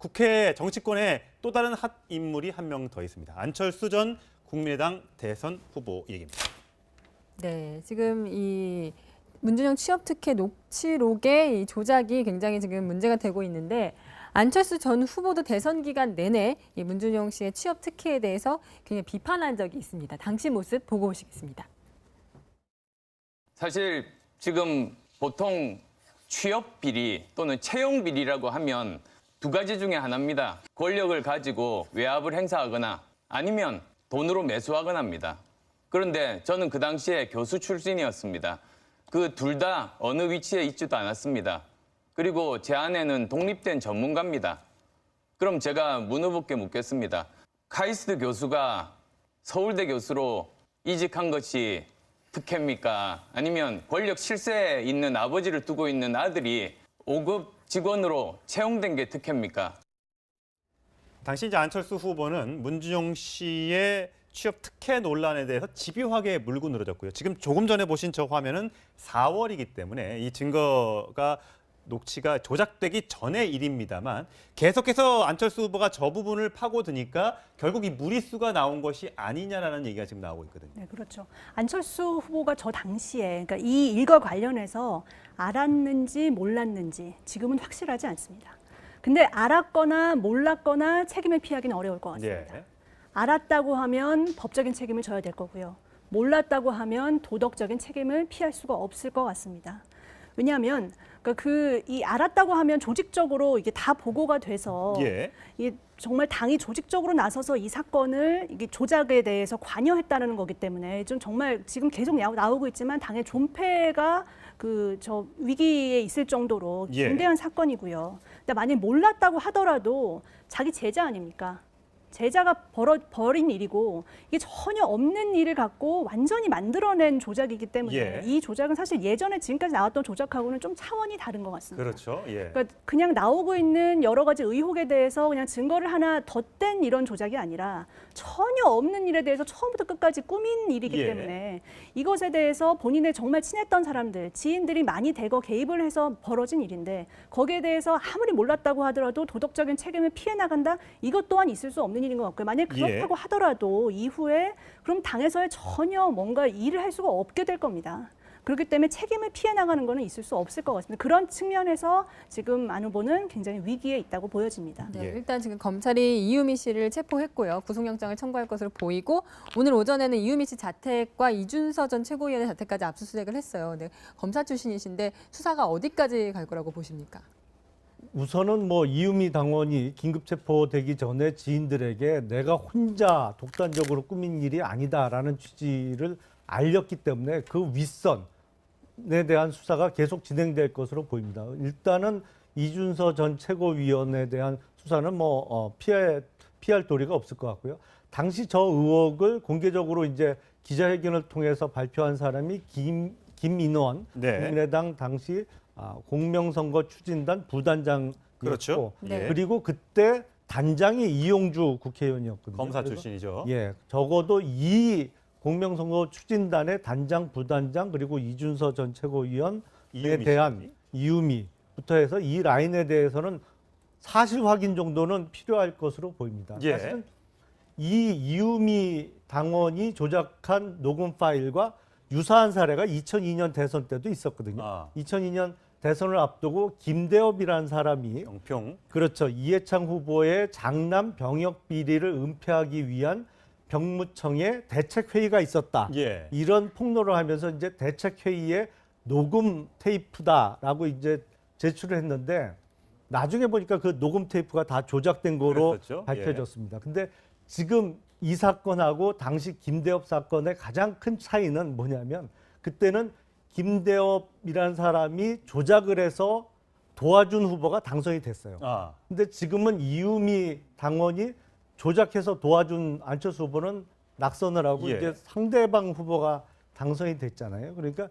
국회 정치권에 또 다른 핫 인물이 한 명 더 있습니다. 안철수 전 국민의당 대선 후보 얘기입니다. 네, 지금 이 문준용 취업특혜 녹취록의 이 조작이 굉장히 지금 문제가 되고 있는데 안철수 전 후보도 대선 기간 내내 이 문준용 씨의 취업특혜에 대해서 굉장히 비판한 적이 있습니다. 당시 모습 보고 오시겠습니다. 사실 지금 보통 취업 비리 또는 채용 비리라고 하면 두 가지 중에 하나입니다. 권력을 가지고 외압을 행사하거나 아니면 돈으로 매수하거나 합니다. 그런데 저는 그 당시에 교수 출신이었습니다. 그 둘 다 어느 위치에 있지도 않았습니다. 그리고 제 아내는 독립된 전문가입니다. 그럼 제가 문 후보께 묻겠습니다. 카이스트 교수가 서울대 교수로 이직한 것이 특혜입니까? 아니면 권력 실세에 있는 아버지를 두고 있는 아들이 5급 직원으로 채용된 게 특혜입니까? 당시 이제 안철수 후보는 문준용 씨의 취업 특혜 논란에 대해서 집요하게 물고 늘어졌고요. 지금 조금 전에 보신 저 화면은 4월이기 때문에 이 증거가 녹취가 조작되기 전의 일입니다만 계속해서 안철수 후보가 저 부분을 파고드니까 결국 이 무리수가 나온 것이 아니냐라는 얘기가 지금 나오고 있거든요. 네, 그렇죠. 안철수 후보가 저 당시에 그러니까 이 일과 관련해서 알았는지 몰랐는지 지금은 확실하지 않습니다. 근데 알았거나 몰랐거나 책임을 피하기는 어려울 것 같습니다. 예. 알았다고 하면 법적인 책임을 져야 될 거고요. 몰랐다고 하면 도덕적인 책임을 피할 수가 없을 것 같습니다. 왜냐하면 이 알았다고 하면 조직적으로 이게 다 보고가 돼서 예. 이게 정말 당이 조직적으로 나서서 이 사건을 이게 조작에 대해서 관여했다는 거기 때문에 좀 정말 지금 계속 나오고 있지만 당의 존폐가 저 위기에 있을 정도로 예. 중대한 사건이고요. 근데 만약 몰랐다고 하더라도 자기 제자 아닙니까? 제자가 벌인 일이고 이게 전혀 없는 일을 갖고 완전히 만들어낸 조작이기 때문에 예. 이 조작은 사실 예전에 지금까지 나왔던 조작하고는 좀 차원이 다른 것 같습니다. 그렇죠. 예. 그러니까 그냥 나오고 있는 여러 가지 의혹에 대해서 그냥 증거를 하나 덧댄 이런 조작이 아니라 전혀 없는 일에 대해서 처음부터 끝까지 꾸민 일이기 예. 때문에 이것에 대해서 본인의 정말 친했던 사람들, 지인들이 많이 대거 개입을 해서 벌어진 일인데 거기에 대해서 아무리 몰랐다고 하더라도 도덕적인 책임을 피해 나간다? 이것 또한 있을 수 없는 일인 것 같고요. 만약 그렇다고 하더라도 이후에 그럼 당에서의 전혀 뭔가 일을 할 수가 없게 될 겁니다. 그렇기 때문에 책임을 피해 나가는 거는 있을 수 없을 것 같습니다. 그런 측면에서 지금 안 후보는 굉장히 위기에 있다고 보여집니다. 네, 예. 일단 지금 검찰이 이유미 씨를 체포했고요. 구속영장을 청구할 것으로 보이고 오늘 오전에는 이유미 씨 자택과 이준서 전 최고위원의 자택까지 압수수색을 했어요. 네, 검사 출신이신데 수사가 어디까지 갈 거라고 보십니까? 우선은 이유미 당원이 긴급 체포되기 전에 지인들에게 내가 혼자 독단적으로 꾸민 일이 아니다라는 취지를 알렸기 때문에 그 윗선에 대한 수사가 계속 진행될 것으로 보입니다. 일단은 이준서 전 최고위원에 대한 수사는 피할 도리가 없을 것 같고요. 당시 저 의혹을 공개적으로 이제 기자회견을 통해서 발표한 사람이 김인원 네. 국민의당 당시 공명선거 추진단 부단장이었고 그렇죠. 네. 그리고 그때 단장이 이용주 국회의원이었거든요. 검사 그래서 출신이죠. 예, 적어도 이 공명선거 추진단의 단장, 부단장 그리고 이준서 전 최고위원에 이유미 대한 씨. 이유미부터 해서 이 라인에 대해서는 사실 확인 정도는 필요할 것으로 보입니다. 예. 사실은 이 이유미 당원이 조작한 녹음 파일과 유사한 사례가 2002년 대선 때도 있었거든요. 2002년 대선을 앞두고 김대엽이라는 사람이 영평. 그렇죠. 이해창 후보의 장남 병역 비리를 은폐하기 위한 병무청의 대책회의가 있었다. 예. 이런 폭로를 하면서 이제 대책회의에 녹음 테이프다라고 이제 제출을 했는데 나중에 보니까 그 녹음 테이프가 다 조작된 거로 그랬었죠? 밝혀졌습니다. 근데 지금 이 사건하고 당시 김대엽 사건의 가장 큰 차이는 뭐냐면 그때는 김대엽이라는 사람이 조작을 해서 도와준 후보가 당선이 됐어요. 근데 지금은 이유미 당원이 조작해서 도와준 안철수 후보는 낙선을 하고 예. 이제 상대방 후보가 당선이 됐잖아요. 그러니까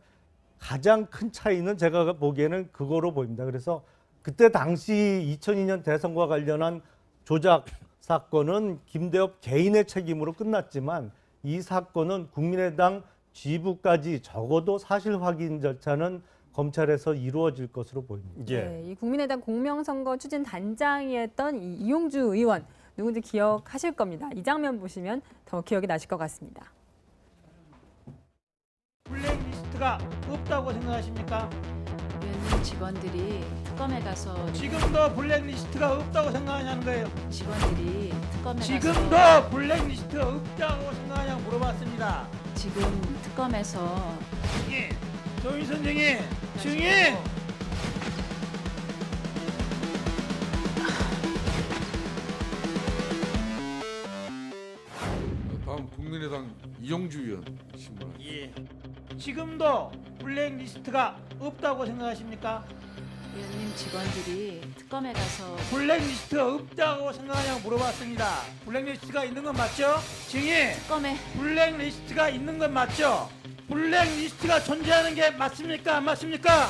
가장 큰 차이는 제가 보기에는 그거로 보입니다. 그래서 그때 당시 2002년 대선과 관련한 조작 사건은 김대엽 개인의 책임으로 끝났지만 이 사건은 국민의당 지부까지 적어도 사실 확인 절차는 검찰에서 이루어질 것으로 보입니다. 예. 네, 이 국민의당 공명선거 추진 단장이었던 이 이용주 의원 누군지 기억하실 겁니다. 이 장면 보시면 더 기억이 나실 것 같습니다. 블랙리스트가 없다고 생각하십니까? 의원님 직원들이 특검에 가서 지금도 블랙리스트가 없다고 생각하냐는 거예요. 직원들이 특검에 지금도 가서 블랙리스트가 없다고 생각하냐고 물어봤습니다. 지금 특검에서 증인, 조인 선생님, 증인. 다음 국민의당 이용주 의원 신문합니다. 예. 지금도 블랙리스트가 없다고 생각하십니까? 의원님 직원들이 특검에 가서 블랙리스트가 없다고 생각하냐고 물어봤습니다. 블랙리스트가 있는 건 맞죠? 증인, 특검에 블랙리스트가 있는 건 맞죠? 블랙리스트가 존재하는 게 맞습니까? 안 맞습니까?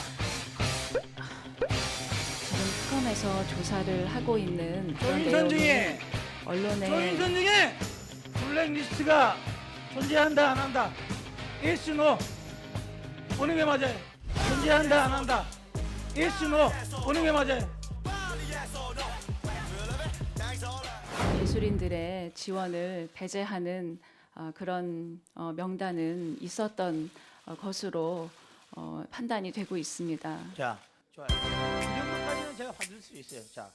지금 특검에서 조사를 하고 있는 그런 조인선 내용이 증인, 언론에 조인선 증인, 블랙리스트가 존재한다 안 한다? yes, no. 어느 게 맞아요? 존재한다 안 한다? yes, no. 어느 게 맞아요? 예술인들의 지원을 배제하는 그런 명단은 있었던 것으로 판단이 되고 있습니다. 자, 좋아요. 이 정도까지는 제가 받을 수 있어요. 자.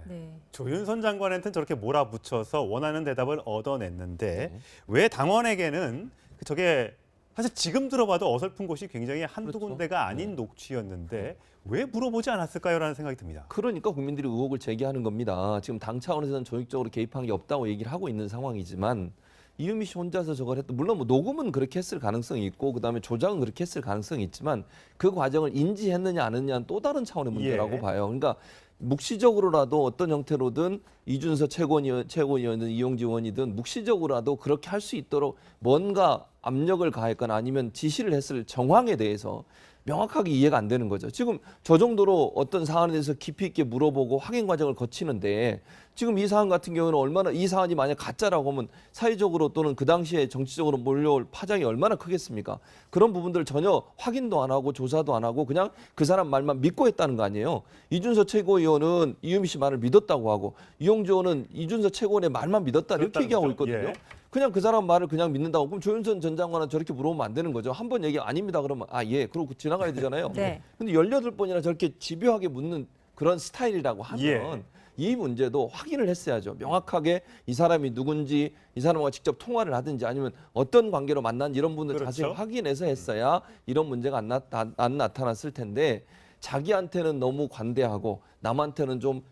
네. 조윤선 장관한테는 저렇게 몰아붙여서 원하는 대답을 얻어냈는데 네. 왜 당원에게는 저게 사실 지금 들어봐도 어설픈 곳이 굉장히 한두 그렇죠. 군데가 아닌 녹취였는데 왜 물어보지 않았을까요라는 생각이 듭니다. 그러니까 국민들이 의혹을 제기하는 겁니다. 지금 당 차원에서는 조직적으로 개입한 게 없다고 얘기를 하고 있는 상황이지만 이유미 씨 혼자서 저걸 했다. 물론 뭐 녹음은 그렇게 했을 가능성이 있고 그다음에 조작은 그렇게 했을 가능성이 있지만 그 과정을 인지했느냐 안 했느냐는 또 다른 차원의 문제라고 예. 봐요. 그러니까 묵시적으로라도 어떤 형태로든 이준석 최고위원이든 이용주 의원이든 묵시적으로라도 그렇게 할 수 있도록 뭔가 압력을 가했거나 아니면 지시를 했을 정황에 대해서 명확하게 이해가 안 되는 거죠. 지금 저 정도로 어떤 사안에 대해서 깊이 있게 물어보고 확인 과정을 거치는데 지금 이 사안 같은 경우는 얼마나 이 사안이 만약 가짜라고 하면 사회적으로 또는 그 당시에 정치적으로 몰려올 파장이 얼마나 크겠습니까? 그런 부분들을 전혀 확인도 안 하고 조사도 안 하고 그냥 그 사람 말만 믿고 했다는 거 아니에요. 이준석 최고위원은 이유미 씨 말을 믿었다고 하고 이용주 의원은 이준석 최고위원의 말만 믿었다 이렇게 그렇다는 얘기하고 거죠. 있거든요. 예. 그냥 그 사람 말을 그냥 믿는다고 그럼 조윤선 전 장관은 저렇게 물어보면 안 되는 거죠. 한 번 얘기 아닙니다 그러면 아 예 그러고 지나가야 되잖아요. 네. 근데 18번이나 저렇게 집요하게 묻는 그런 스타일이라고 하면 예. 이 문제도 확인을 했어야죠. 명확하게 이 사람이 누군지 이 사람과 직접 통화를 하든지 아니면 어떤 관계로 만난지 이런 부분들 그렇죠. 자세히 확인해서 했어야 이런 문제가 안 나타났을 텐데 자기한테는 너무 관대하고 남한테는 좀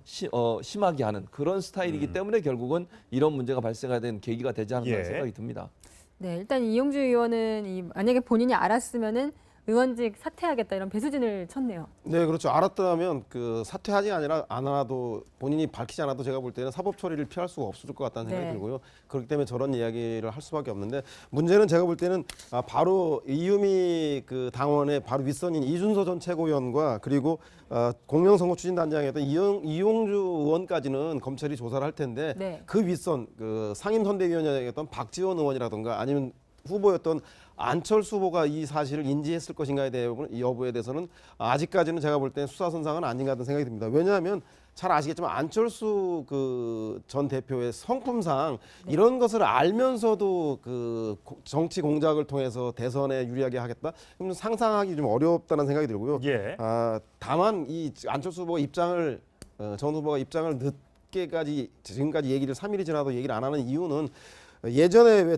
심하게 하는 그런 스타일이기 때문에 결국은 이런 문제가 발생하게 된 계기가 되지 않았나 예. 생각이 듭니다. 네, 일단 이용주 의원은 만약에 본인이 알았으면은 의원직 사퇴하겠다 이런 배수진을 쳤네요. 네, 그렇죠. 알았더라면 그 사퇴하지 아니라 안 하나도 본인이 밝히지 않아도 제가 볼 때는 사법 처리를 피할 수가 없을 것 같다는 생각이 네. 들고요. 그렇기 때문에 저런 이야기를 할 수밖에 없는데 문제는 제가 볼 때는 바로 이유미 그 당원의 바로 윗선인 이준서 전 최고위원과 그리고 공명선거 추진단장이었던 이용주 의원까지는 검찰이 조사를 할 텐데 네. 그 윗선 그 상임선대위원장이었던 박지원 의원이라든가 아니면 후보였던 안철수 후보가 이 사실을 인지했을 것인가에 대한 여부에 대해서는 아직까지는 제가 볼 때는 수사선상은 아닌 것 같은 생각이 듭니다. 왜냐하면 잘 아시겠지만 안철수 그 전 대표의 성품상 이런 것을 알면서도 그 정치 공작을 통해서 대선에 유리하게 하겠다? 그럼 상상하기 좀 어렵다는 생각이 들고요. 예. 다만 이 안철수 후보가 전 후보가 입장을 늦게까지 지금까지 얘기를 3일이 지나도 얘기를 안 하는 이유는 예전에 왜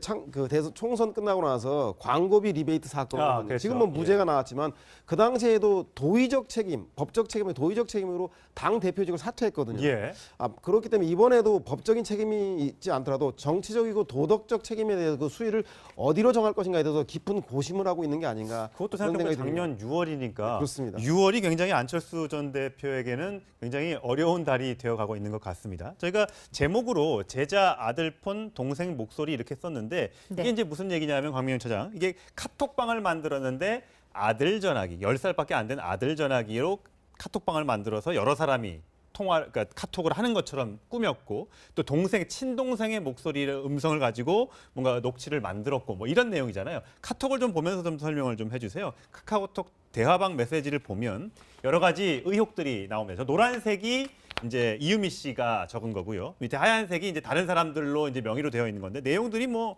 대선 총선 끝나고 나서 광고비 리베이트 사건 그렇죠. 지금 뭐 무죄가 나왔지만 그 당시에도 도의적 책임, 법적 책임의 도의적 책임으로 당 대표직을 사퇴했거든요. 예. 그렇기 때문에 이번에도 법적인 책임이 있지 않더라도 정치적이고 도덕적 책임에 대해서 그 수위를 어디로 정할 것인가에 대해서 깊은 고심을 하고 있는 게 아닌가. 그것도 그런 생각해보면 생각이 듭니다. 작년 6월이니까 그렇습니다. 6월이 굉장히 안철수 전 대표에게는 굉장히 어려운 달이 되어가고 있는 것 같습니다. 저희가 제목으로 제자 아들 폰 동생 목소리 이렇게 썼는데 이게 네. 이제 무슨 얘기냐면 광명훈 차장 이게 카톡방을 만들었는데 아들 전화기 10살밖에 안 된 아들 전화기로 카톡방을 만들어서 여러 사람이 그러니까 카톡을 하는 것처럼 꾸몄고 또 친동생의 목소리를 음성을 가지고 뭔가 녹취를 만들었고 뭐 이런 내용이잖아요. 카톡을 좀 보면서 좀 설명을 좀 해주세요. 카카오톡 대화방 메시지를 보면 여러 가지 의혹들이 나오면서 노란색이 이제 이유미 씨가 적은 거고요. 밑에 하얀색이 이제 다른 사람들로 이제 명의로 되어 있는 건데 내용들이 뭐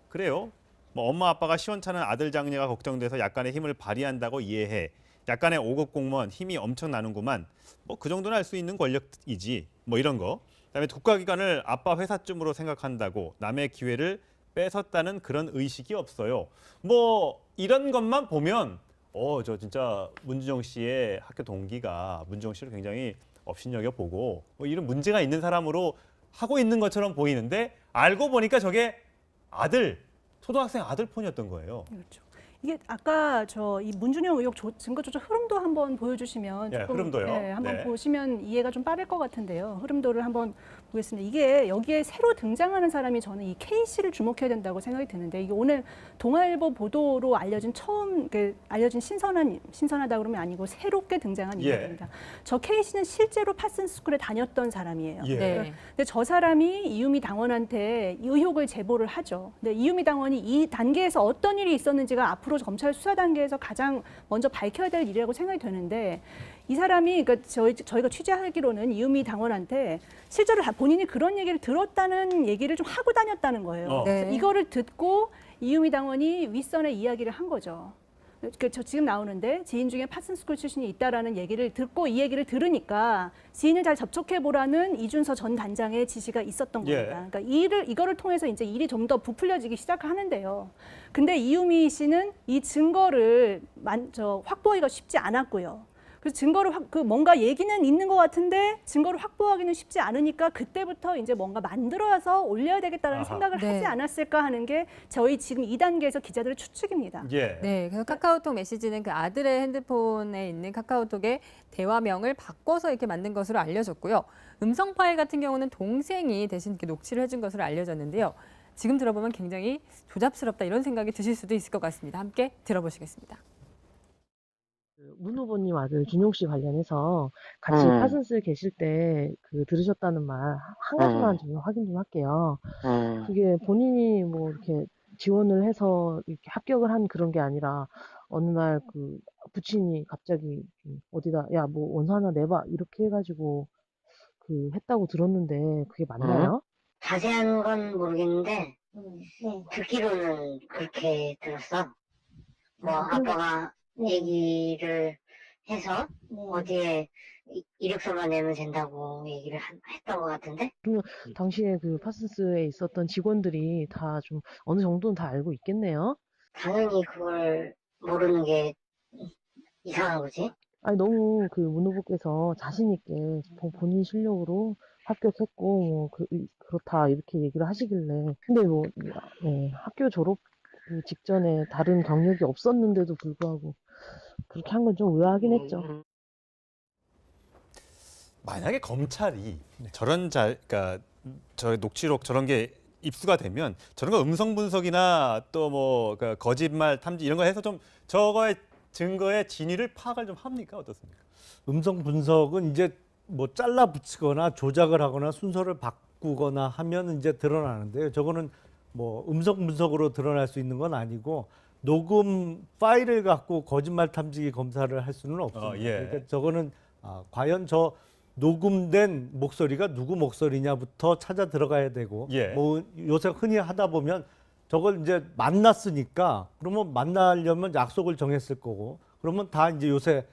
그래요. 뭐 엄마 아빠가 시원찮은 아들 장녀가 걱정돼서 약간의 힘을 발휘한다고 이해해. 약간의 5급 공무원 힘이 엄청 나는구만. 뭐 그 정도는 할 수 있는 권력이지. 뭐 이런 거. 그다음에 국가기관을 아빠 회사쯤으로 생각한다고 남의 기회를 뺏었다는 그런 의식이 없어요. 뭐 이런 것만 보면 저 진짜 문준용 씨의 학교 동기가 문준용 씨를 굉장히 업신여겨 보고 뭐 이런 문제가 있는 사람으로 하고 있는 것처럼 보이는데 알고 보니까 저게 초등학생 아들 폰이었던 거예요. 그렇죠. 이게 아까 이 문준용 의혹 증거 조작 흐름도 한번 보여주시면 예, 흐름도요. 한번 네. 보시면 이해가 좀 빠를 것 같은데요. 흐름도를 한번 보겠습니다. 이게 여기에 새로 등장하는 사람이 저는 이 K 씨를 주목해야 된다고 생각이 드는데 이게 오늘 동아일보 보도로 알려진 알려진 신선하다 그러면 아니고 새롭게 등장한 예. 인물입니다. 저 K 씨는 실제로 파슨스쿨에 다녔던 사람이에요. 예. 네. 근데 저 사람이 이유미 당원한테 이 의혹을 제보를 하죠. 근데 이유미 당원이 이 단계에서 어떤 일이 있었는지가 앞으로 검찰 수사 단계에서 가장 먼저 밝혀야 될 일이라고 생각이 되는데 이 사람이 그러니까 저희가 취재하기로는 이유미 당원한테 실제로 본인이 그런 얘기를 들었다는 얘기를 좀 하고 다녔다는 거예요. 네. 그래서 이거를 듣고 이유미 당원이 윗선에 이야기를 한 거죠. 저 지금 나오는데 지인 중에 파슨스쿨 출신이 있다라는 얘기를 듣고 이 얘기를 들으니까 지인을 잘 접촉해 보라는 이준서 전 단장의 지시가 있었던 예. 겁니다. 그러니까 이거를 통해서 이제 일이 좀 더 부풀려지기 시작하는데요. 근데 이유미 씨는 이 증거를 확보하기가 쉽지 않았고요. 그래서 증거를 뭔가 얘기는 있는 것 같은데 증거를 확보하기는 쉽지 않으니까 그때부터 이제 뭔가 만들어서 올려야 되겠다는 생각을 네. 하지 않았을까 하는 게 저희 지금 2단계에서 기자들의 추측입니다. 예. 네, 그래서 카카오톡 메시지는 그 아들의 핸드폰에 있는 카카오톡의 대화명을 바꿔서 이렇게 만든 것으로 알려졌고요. 음성 파일 같은 경우는 동생이 대신 이렇게 녹취를 해준 것으로 알려졌는데요. 지금 들어보면 굉장히 조잡스럽다 이런 생각이 드실 수도 있을 것 같습니다. 함께 들어보시겠습니다. 문 후보님 아들 준용 씨 관련해서 같이 파슨스 계실 때 들으셨다는 말 한 가지만 좀 확인 좀 할게요. 그게 본인이 뭐 이렇게 지원을 해서 이렇게 합격을 한 그런 게 아니라 어느 날 부친이 갑자기 어디다 야 뭐 원서 하나 내봐 이렇게 해가지고 했다고 들었는데 그게 맞나요? 자세한 건 모르겠는데 듣기로는 그렇게 들었어. 뭐 아빠가 얘기를 해서 어디에 이력서만 내면 된다고 얘기를 했던 것 같은데. 그러면 당시에 파슨스에 있었던 직원들이 다 좀 어느 정도는 다 알고 있겠네요. 당연히 그걸 모르는 게 이상한 거지. 아니 너무 문 후보께서 자신 있게 본인 실력으로 합격했고 뭐 그렇다 이렇게 얘기를 하시길래 근데 뭐 학교 졸업 직전에 다른 경력이 없었는데도 불구하고 그렇게 한 건 좀 의아하긴 했죠. 만약에 검찰이 그러니까 저 녹취록 저런 게 입수가 되면 저런 거 음성 분석이나 또 뭐 거짓말 탐지 이런 거 해서 좀 저거의 증거의 진위를 파악을 좀 합니까? 어떻습니까? 음성 분석은 이제 뭐 잘라 붙이거나 조작을 하거나 순서를 바꾸거나 하면 이제 드러나는데요. 저거는 뭐 음성 분석으로 드러날 수 있는 건 아니고 녹음 파일을 갖고 거짓말 탐지기 검사를 할 수는 없습니다. 예. 그러니까 저거는 과연 저 녹음된 목소리가 누구 목소리냐부터 찾아 들어가야 되고 예. 뭐 요새 흔히 하다 보면 저걸 이제 만났으니까 그러면 만나려면 약속을 정했을 거고 그러면 다 이제 요새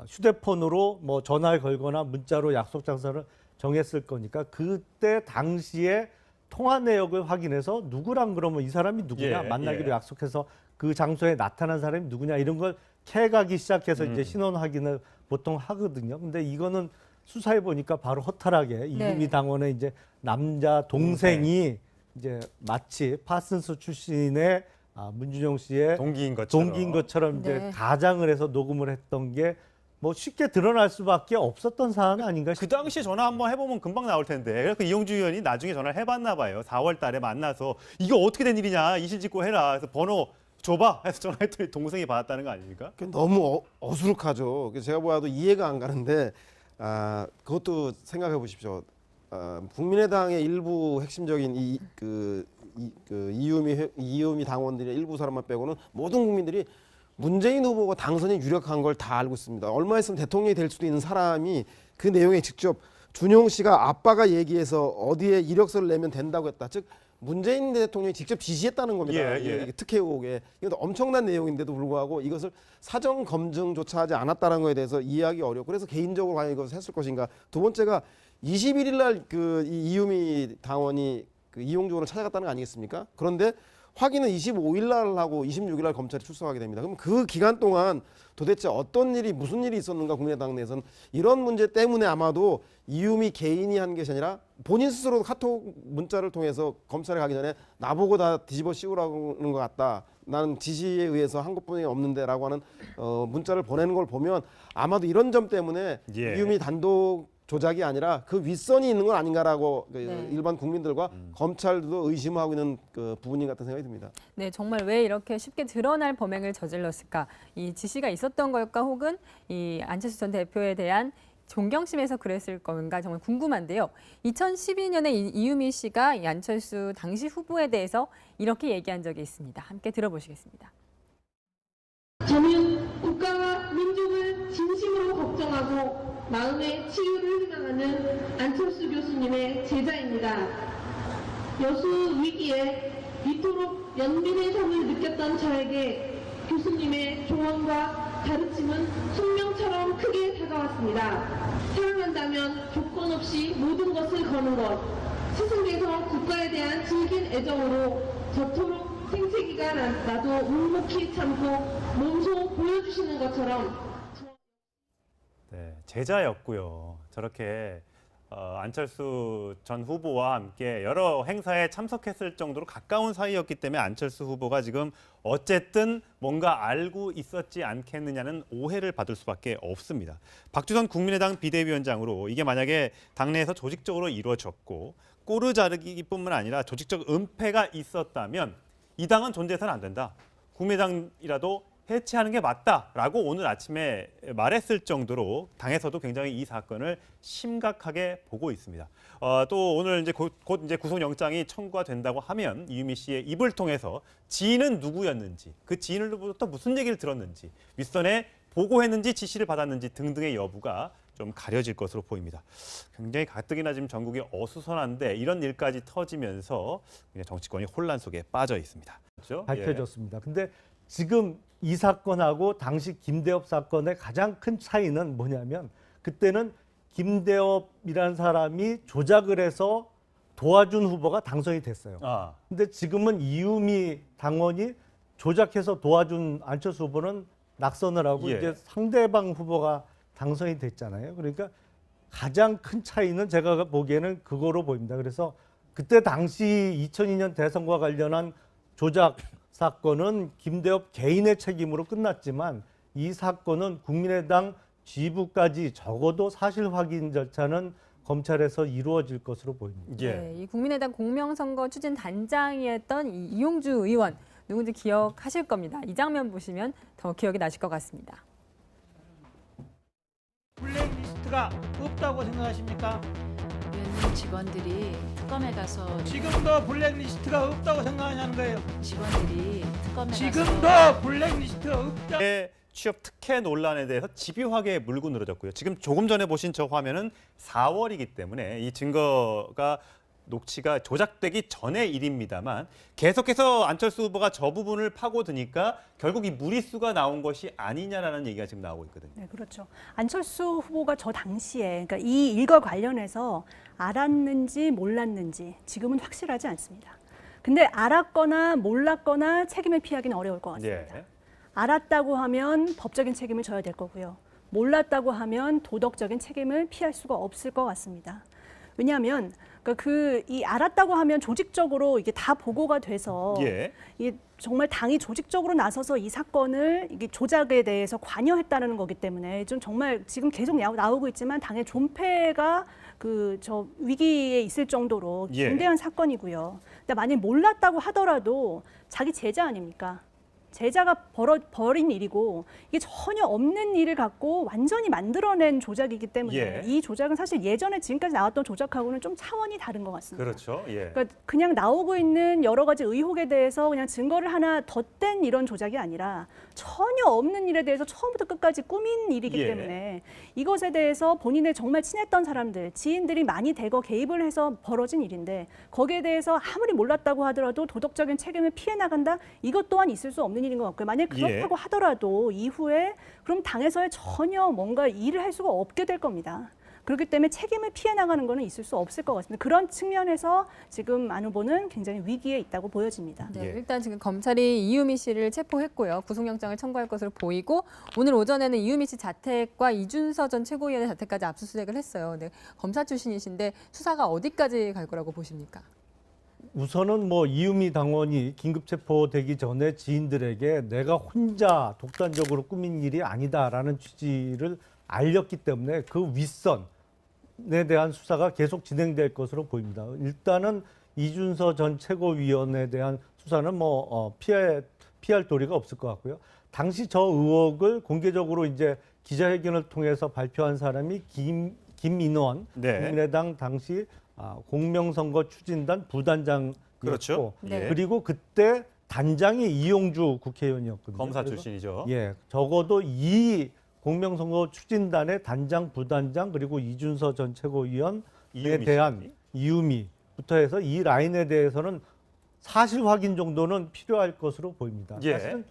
휴대폰으로 뭐 전화를 걸거나 문자로 약속 장소를 정했을 거니까 그때 당시에 통화 내역을 확인해서 누구랑 그러면 이 사람이 누구냐 만나기로 약속해서 그 장소에 나타난 사람이 누구냐 이런 걸 캐가기 시작해서 이제 신원 확인을 보통 하거든요. 근데 이거는 수사해 보니까 바로 허탈하게 이유미 당원의 이제 남자 동생이 이제 마치 파슨스 출신의 문준용 씨의 동기인 것처럼 이제 가장을 해서 녹음을 했던 게 뭐 쉽게 드러날 수밖에 없었던 사안 아닌가 싶어요. 그 당시에 전화 한번 해보면 금방 나올 텐데 그래서 이용주 의원이 나중에 전화를 해봤나 봐요. 4월 달에 만나서 이거 어떻게 된 일이냐 이실직고 해라. 그래서 번호 줘봐 해서 전화했더니 동생이 받았다는 거 아닙니까? 너무 어수룩하죠. 제가 보아도 이해가 안 가는데 그것도 생각해 보십시오. 국민의당의 일부 핵심적인 이유미 당원들의 일부 사람만 빼고는 모든 국민들이 문재인 후보가 당선이 유력한 걸 다 알고 있습니다. 얼마 있으면 대통령이 될 수도 있는 사람이 그 내용에 직접 준용 씨가 아빠가 얘기해서 어디에 이력서를 내면 된다고 했다. 즉 문재인 대통령이 직접 지시했다는 겁니다. 이게 특혜 의혹에. 이것도 엄청난 내용인데도 불구하고 이것을 사전 검증조차 하지 않았다는 거에 대해서 이해하기 어렵고, 그래서 개인적으로 과연 이것을 했을 것인가. 두 번째가 21일 날 이유미 당원이 이용주 의원을 찾아갔다는 거 아니겠습니까? 그런데 확인은 25일 날 하고 26일 날 검찰이 출석하게 됩니다. 그럼 그 기간 동안 도대체 어떤 일이, 무슨 일이 있었는가, 국민의당 내에서는 이런 문제 때문에 아마도 이유미 개인이 한 것이 아니라 본인 스스로 카톡 문자를 통해서 검찰에 가기 전에 나보고 다 뒤집어 씌우라는 것 같다. 나는 지시에 의해서 한 것뿐이 없는데 라고 하는 문자를 보내는 걸 보면 아마도 이런 점 때문에 이유미 단독 조작이 아니라 그 윗선이 있는 건 아닌가라고 일반 국민들과 검찰도 의심하고 있는 그 부분인 같은 생각이 듭니다. 네, 정말 왜 이렇게 쉽게 드러날 범행을 저질렀을까? 이 지시가 있었던 걸까, 혹은 이 안철수 전 대표에 대한 존경심에서 그랬을 건가 정말 궁금한데요. 2012년에 이유미 씨가 이 안철수 당시 후보에 대해서 이렇게 얘기한 적이 있습니다. 함께 들어보시겠습니다. 저는 국가와 민족을 진심으로 걱정하고 마음의 치유를 희망하는 안철수 교수님의 제자입니다. 여수 위기에 이토록 연민의 삶을 느꼈던 저에게 교수님의 조언과 가르침은 숙명처럼 크게 다가왔습니다. 사랑한다면 조건 없이 모든 것을 거는 것, 스승께서 국가에 대한 질긴 애정으로 저토록 생채기가 나도 묵묵히 참고 몸소 보여주시는 것처럼. 네, 제자였고요. 저렇게 안철수 전 후보와 함께 여러 행사에 참석했을 정도로 가까운 사이였기 때문에 안철수 후보가 지금 어쨌든 뭔가 알고 있었지 않겠느냐는 오해를 받을 수밖에 없습니다. 박주선 국민의당 비대위원장으로 이게 만약에 당내에서 조직적으로 이루어졌고 꼬르 자르기뿐만 아니라 조직적 은폐가 있었다면 이 당은 존재해서는 안 된다. 국민의당이라도 해체하는 게 맞다라고 오늘 아침에 말했을 정도로 당에서도 굉장히 이 사건을 심각하게 보고 있습니다. 또 오늘 이제 곧 이제 구속영장이 청구가 된다고 하면 이유미 씨의 입을 통해서 지인은 누구였는지, 그 지인으로부터 무슨 얘기를 들었는지, 윗선에 보고했는지 지시를 받았는지 등등의 여부가 좀 가려질 것으로 보입니다. 굉장히 가뜩이나 지금 전국이 어수선한데 이런 일까지 터지면서 정치권이 혼란 속에 빠져 있습니다. 그렇죠? 밝혀졌습니다. 근데 지금 이 사건하고 당시 김대엽 사건의 가장 큰 차이는 뭐냐면, 그때는 김대엽이라는 사람이 조작을 해서 도와준 후보가 당선이 됐어요. 근데 지금은 이유미 당원이 조작해서 도와준 안철수 후보는 낙선을 하고 이제 상대방 후보가 당선이 됐잖아요. 그러니까 가장 큰 차이는 제가 보기에는 그거로 보입니다. 그래서 그때 당시 2002년 대선과 관련한 조작 사건은 김대엽 개인의 책임으로 끝났지만 이 사건은 국민의당 지부까지 적어도 사실 확인 절차는 검찰에서 이루어질 것으로 보입니다. 네, 이 국민의당 공명선거 추진 단장이었던 이용주 의원, 누군지 기억하실 겁니다. 이 장면 보시면 더 기억이 나실 것 같습니다. 블랙리스트가 없다고 생각하십니까? 의원님, 직원들이 특검에 가서 지금도 블랙리스트가 없다고 생각하냐는 거예요. 직원들이 특검에 지금도 가서 블랙리스트가 없다. 취업 특혜 논란에 대해서 집요하게 물고 늘어졌고요. 지금 조금 전에 보신 저 화면은 4월이기 때문에 이 증거가 녹취가 조작되기 전의 일입니다만 계속해서 안철수 후보가 저 부분을 파고드니까 결국 이 무리수가 나온 것이 아니냐라는 얘기가 지금 나오고 있거든요. 네, 그렇죠. 안철수 후보가 저 당시에, 그러니까 이 일과 관련해서 알았는지 몰랐는지 지금은 확실하지 않습니다. 근데 알았거나 몰랐거나 책임을 피하기는 어려울 것 같습니다. 알았다고 하면 법적인 책임을 져야 될 거고요. 몰랐다고 하면 도덕적인 책임을 피할 수가 없을 것 같습니다. 왜냐하면 이 알았다고 하면 조직적으로 이게 다 보고가 돼서 이게 정말 당이 조직적으로 나서서 이 사건을 이게 조작에 대해서 관여했다는 거기 때문에 좀 정말 지금 계속 나오고 있지만 당의 존폐가 저 위기에 있을 정도로 중대한 사건이고요. 근데 만약 몰랐다고 하더라도 자기 제자 아닙니까? 제자가 벌인 일이고 이게 전혀 없는 일을 갖고 완전히 만들어낸 조작이기 때문에 예. 이 조작은 사실 예전에 지금까지 나왔던 조작하고는 좀 차원이 다른 것 같습니다. 그렇죠. 예. 그러니까 그냥 나오고 있는 여러 가지 의혹에 대해서 그냥 증거를 하나 덧댄 이런 조작이 아니라 전혀 없는 일에 대해서 처음부터 끝까지 꾸민 일이기 예. 때문에 이것에 대해서 본인의 정말 친했던 사람들, 지인들이 많이 대거 개입을 해서 벌어진 일인데 거기에 대해서 아무리 몰랐다고 하더라도 도덕적인 책임을 피해 나간다? 이것 또한 있을 수 없는 일인 것 같고요. 만약 그렇다고 하더라도 이후에 그럼 당에서의 전혀 뭔가 일을 할 수가 없게 될 겁니다. 그렇기 때문에 책임을 피해 나가는 거는 있을 수 없을 것 같습니다. 그런 측면에서 지금 안 후보는 굉장히 위기에 있다고 보여집니다. 네, 예. 일단 지금 검찰이 이유미 씨를 체포했고요. 구속영장을 청구할 것으로 보이고 오늘 오전에는 이유미 씨 자택과 이준서 전 최고위원의 자택까지 압수수색을 했어요. 네, 검사 출신이신데 수사가 어디까지 갈 거라고 보십니까? 우선은 뭐 이유미 당원이 긴급 체포되기 전에 지인들에게 내가 혼자 독단적으로 꾸민 일이 아니다라는 취지를 알렸기 때문에 그 윗선에 대한 수사가 계속 진행될 것으로 보입니다. 일단은 이준서 전 최고위원에 대한 수사는 피할 도리가 없을 것 같고요. 당시 저 의혹을 공개적으로 이제 기자회견을 통해서 발표한 사람이 김인원 네. 국민의당 당시 공명선거 추진단 부단장이었고 그렇죠. 네. 그리고 그때 단장이 이용주 국회의원이었거든요. 검사 그래서 출신이죠. 예, 적어도 이 공명선거 추진단의 단장, 부단장 그리고 이준서 전 최고위원에 이유미 대한 씨. 이유미부터 해서 이 라인에 대해서는 사실 확인 정도는 필요할 것으로 보입니다. 예. 사실은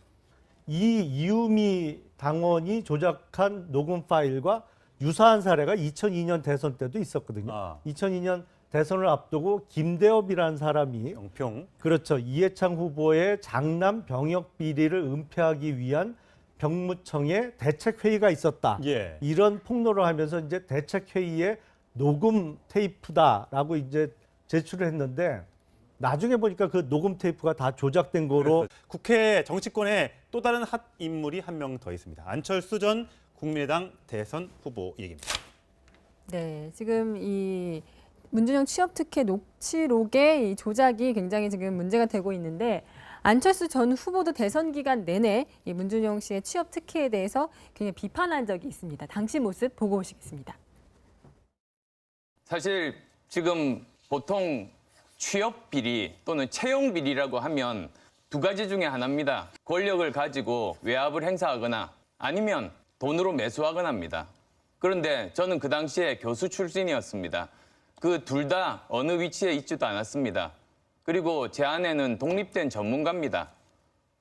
이 이유미 당원이 조작한 녹음 파일과 유사한 사례가 2002년 대선 때도 있었거든요. 2002년 대선을 앞두고 김대엽이라는 사람이 영평. 그렇죠. 이해창 후보의 장남 병역 비리를 은폐하기 위한 병무청에 대책회의가 있었다. 예. 이런 폭로를 하면서 이제 대책회의에 녹음 테이프다라고 이제 제출을 했는데 나중에 보니까 그 녹음 테이프가 다 조작된 거로 국회 정치권에 또 다른 핫 인물이 한 명 더 있습니다. 안철수 전 국민의당 대선 후보 얘기입니다. 네, 지금 이 문준영 취업 특혜 녹취록의 이 조작이 굉장히 지금 문제가 되고 있는데 안철수 전 후보도 대선 기간 내내 이 문준영 씨의 취업 특혜에 대해서 굉장히 비판한 적이 있습니다. 당시 모습 보고 오시겠습니다. 사실 지금 보통 취업 비리 또는 채용 비리라고 하면 두 가지 중에 하나입니다. 권력을 가지고 외압을 행사하거나 아니면 돈으로 매수하거나 합니다. 그런데 저는 그 당시에 교수 출신이었습니다. 그 둘 다 어느 위치에 있지도 않았습니다. 그리고 제 아내는 독립된 전문가입니다.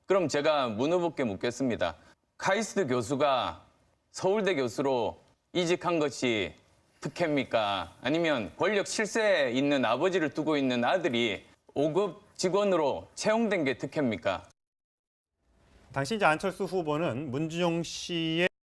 그럼 제가 문 후보께 묻겠습니다. 카이스트 교수가 서울대 교수로 이직한 것이 특혜입니까? 아니면 권력 실세에 있는 아버지를 두고 있는 아들이 5급 직원으로 채용된 게 특혜입니까? 당시 이제 안철수 후보는 문준용 씨의